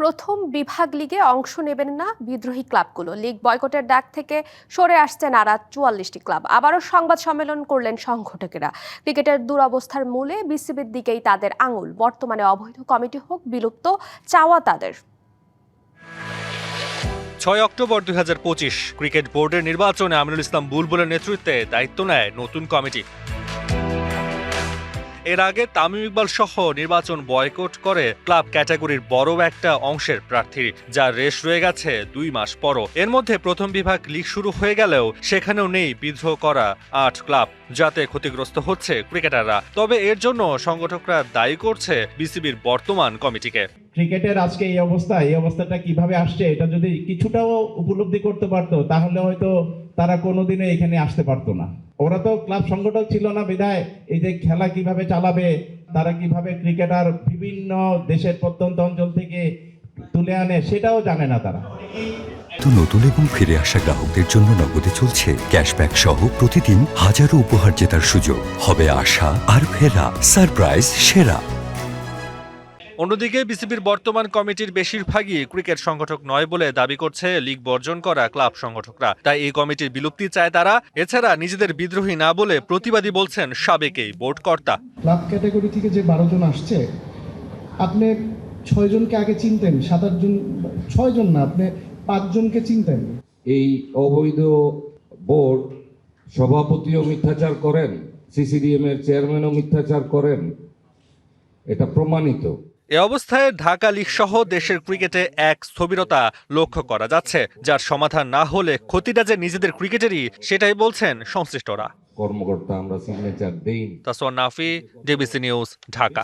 প্রথম বিভাগ লিগে অংশ নেবেন না বিদ্রোহী ক্লাবগুলো। লিগ বয়কটের ডাক থেকে সরে আসছে নারাজ ৪৪টি ক্লাব। আবারও সংবাদ সম্মেলন করলেন সংগঠকেরা। ক্রিকেটের দুরবস্থার মূলে বিসিবির দিকেই তাদের আঙুল। বর্তমানে অবৈধ কমিটি হোক বিলুপ্ত চাওয়া তাদের। ৬ অক্টোবর ২০২৫ ক্রিকেট বোর্ডের নির্বাচনে আমিনুল ইসলাম বুলবুলের নেতৃত্বে দায়িত্ব নেয় নতুন কমিটি। এর আগে তামিম ইকবাল সহ নির্বাচন বয়কট করে ক্লাব ক্যাটাগরির বড় একটা অংশের প্রার্থী, যার রেশ রয়ে গেছে ২ মাস পরও। এর মধ্যে প্রথম বিভাগ লিগ শুরু হয়ে গেলেও সেখানেও নেই বিদ্রোহ করা ৮ ক্লাব, যাতে ক্ষতিগ্রস্ত হচ্ছে ক্রিকেটাররা। তবে এর জন্য সংগঠকরা দায়ী করছে বিসিবির বর্তমান কমিটিকে। ক্রিকেটের আজকে এই অবস্থাটা কিভাবে আসছে এটা যদি কিছুটাও উপলব্ধি করতে পারতো তাহলে হয়তো তারা কোনোদিনও এখানে আসতে পারতো না। ওরা তো ক্লাব সংগঠক ছিল না বিধায় এই যে খেলা কিভাবে চালাবে, তারা কিভাবে ক্রিকেটার বিভিন্ন দেশের প্রত্যন্ত অঞ্চল থেকে তুলে আনে সেটাও জানে না তারা। তো নতুন এবং ফিরে আসা গ্রাহকদের জন্য নগদে চলছে ক্যাশব্যাক সহ প্রতিদিন হাজারো উপহার জেতার সুযোগ। হবে আশা আর ফেরা, সারপ্রাইজ সেরা। অন্যদিকে বিসিবির বর্তমান কমিটির বেশিরভাগই ক্রিকেট সংগঠক নয় বলে দাবি করছে লিগ বর্জন করা ক্লাব সংগঠকরা। তাই এই কমিটির বিলুপ্তি চায় তারা। এছাড়া নিজেদের বিদ্রোহী না বলে প্রতিবাদী বলছেন সাবেক এই বোর্ড কর্তা। ক্লাব ক্যাটাগরি থেকে যে ১২ জন আসছে, আপনি ৬ জনকে আগে চিনতেন, ৭-৮ জন, ৬ জন না, আপনি ৫ জনকে চিনতেন। এই অবৈধ বোর্ড সভাপতিও মিথ্যাচার করেন, সিসিডিএম এর চেয়ারম্যানও মিথ্যাচার করেন, এটা প্রমাণিত। এ অবস্থায় ঢাকা লিগ সহ দেশের ক্রিকেটে এক স্থবিরতা লক্ষ্য করা যাচ্ছে, যার সমাধান না হলে ক্ষতিটা যে নিজেদের ক্রিকেটেরই, সেটাই বলছেন সংশ্লিষ্টরা। কর্মকর্তা আমরা সিগনেচার দেই। তাসওয়ান নাফি, ডিবিসি নিউজ, ঢাকা।